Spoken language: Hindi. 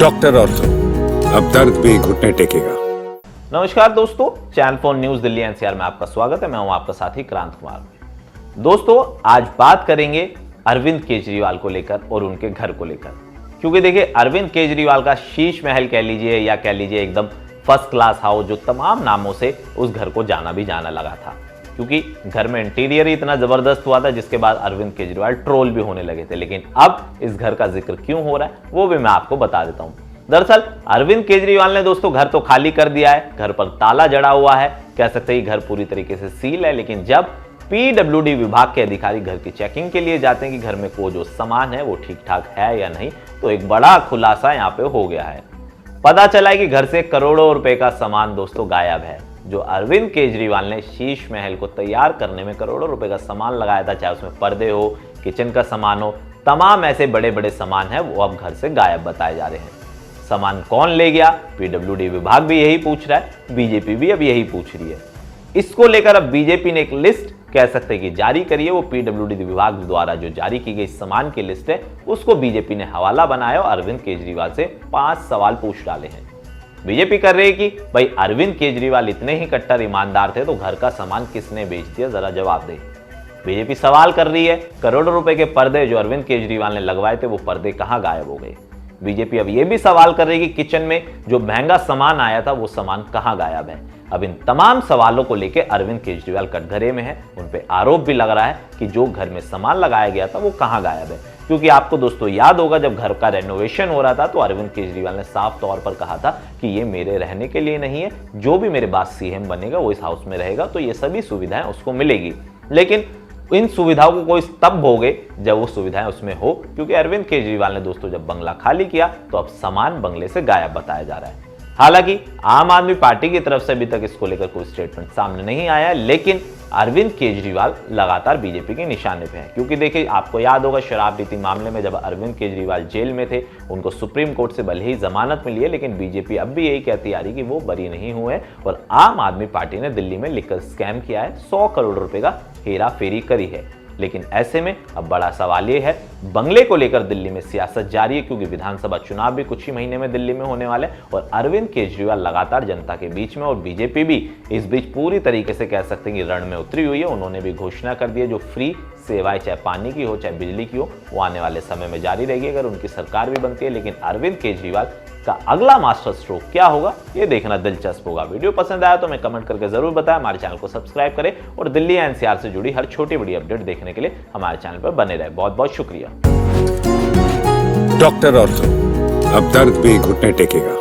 डॉक्टर ऑर्थो, अब दर्द भी घुटने टेकेगा। नमस्कार दोस्तों, channel for news Delhi NCR में आपका स्वागत है। मैं हूं आपका साथी क्रांत कुमार। दोस्तों, आज बात करेंगे अरविंद केजरीवाल को लेकर और उनके घर को लेकर, क्योंकि देखिए अरविंद केजरीवाल का शीश महल कह लीजिए या कह लीजिए एकदम फर्स्ट क्लास हाउस, जो तमाम नामों से उस घर को जाना भी जाना लगा था, क्योंकि घर में इंटीरियर ही इतना जबरदस्त हुआ था जिसके बाद अरविंद केजरीवाल ट्रोल भी होने लगे थे। लेकिन अब इस घर का जिक्र क्यों हो रहा है वो भी मैं आपको बता देता हूं। दरअसल अरविंद केजरीवाल ने दोस्तों घर तो खाली कर दिया है, घर पर ताला जड़ा हुआ है, कह सकते हैं घर पूरी तरीके से सील है। लेकिन जब पीडब्ल्यूडी विभाग के अधिकारी घर की चेकिंग के लिए जाते हैं कि घर में कोई जो सामान है वो ठीक ठाक है या नहीं, तो एक बड़ा खुलासा यहाँ पे हो गया है। पता चला है कि घर से करोड़ों रुपए का सामान दोस्तों गायब है। जो अरविंद केजरीवाल ने शीश महल को तैयार करने में करोड़ों रुपए का सामान लगाया था, चाहे उसमें पर्दे हो, किचन का सामान हो, तमाम ऐसे बड़े बड़े सामान है वो अब घर से गायब बताए जा रहे हैं। सामान कौन ले गया, पीडब्ल्यूडी विभाग भी यही पूछ रहा है, बीजेपी भी अब यही पूछ रही है। इसको लेकर अब बीजेपी ने एक लिस्ट कह सकते हैं कि जारी करी है। वो पीडब्ल्यूडी विभाग द्वारा जो जारी की गई सामान की लिस्ट है उसको बीजेपी ने हवाला बनाया और अरविंद केजरीवाल से 5 सवाल पूछ डाले हैं। बीजेपी कर रही है कि भाई अरविंद केजरीवाल इतने ही कट्टर ईमानदार थे तो घर का सामान किसने बेच दिया, जरा जवाब दे। बीजेपी सवाल कर रही है करोड़ों रुपए के पर्दे जो अरविंद केजरीवाल ने लगवाए थे वो पर्दे कहां गायब हो गए। बीजेपी अब यह भी सवाल कर रही है कि किचन में जो महंगा सामान आया था वो सामान कहां गायब है। अब इन तमाम सवालों को लेकर अरविंद केजरीवाल कटघरे में है। उन पे आरोप भी लग रहा है कि जो घर में सामान लगाया गया था वो कहां गायब है, क्योंकि आपको दोस्तों याद होगा जब घर का रेनोवेशन हो रहा था तो अरविंद केजरीवाल ने साफ तौर पर कहा था कि ये मेरे रहने के लिए नहीं है, जो भी मेरे बाद सीएम बनेगा वो इस हाउस में रहेगा, तो ये सभी सुविधाएं उसको मिलेगी। लेकिन इन सुविधाओं को कोई तब भोगे जब वो सुविधाएं उसमें हो, क्योंकि अरविंद केजरीवाल ने दोस्तों जब बंगला खाली किया तो अब सामान बंगले से गायब बताया जा रहा है। हालांकि आम आदमी पार्टी की तरफ से अभी तक इसको लेकर कोई स्टेटमेंट सामने नहीं आया है, लेकिन अरविंद केजरीवाल लगातार बीजेपी के निशाने पे हैं। क्योंकि देखिए आपको याद होगा शराब नीति मामले में जब अरविंद केजरीवाल जेल में थे, उनको सुप्रीम कोर्ट से भले ही जमानत मिली है, लेकिन बीजेपी अब भी यही कहती आ रही कि वो बरी नहीं हुए और आम आदमी पार्टी ने दिल्ली में लिकर स्कैम किया है, 100 करोड़ रुपए का हेरा फेरी करी है। लेकिन ऐसे में अब बड़ा सवाल ये है, बंगले को लेकर दिल्ली में सियासत जारी है, क्योंकि विधानसभा चुनाव भी कुछ ही महीने में दिल्ली में होने वाले हैं और अरविंद केजरीवाल लगातार जनता के बीच में और बीजेपी भी इस बीच पूरी तरीके से कह सकते हैं कि रण में उतरी हुई है। उन्होंने भी घोषणा कर दी है जो फ्री सेवाएं चाहे पानी की हो चाहे बिजली की हो वो आने वाले समय में जारी रहेगी अगर उनकी सरकार भी बनती है। लेकिन अरविंद केजरीवाल का अगला मास्टर स्ट्रोक क्या होगा ये देखना दिलचस्प होगा। वीडियो पसंद आया तो हमें कमेंट करके जरूर बताएं, हमारे चैनल को सब्सक्राइब करें और दिल्ली एनसीआर से जुड़ी हर छोटी बड़ी अपडेट देखने के लिए हमारे चैनल पर बने रहे। बहुत बहुत शुक्रिया। डॉक्टर ऑर्थो, अब दर्द भी घुटने टेकेगा।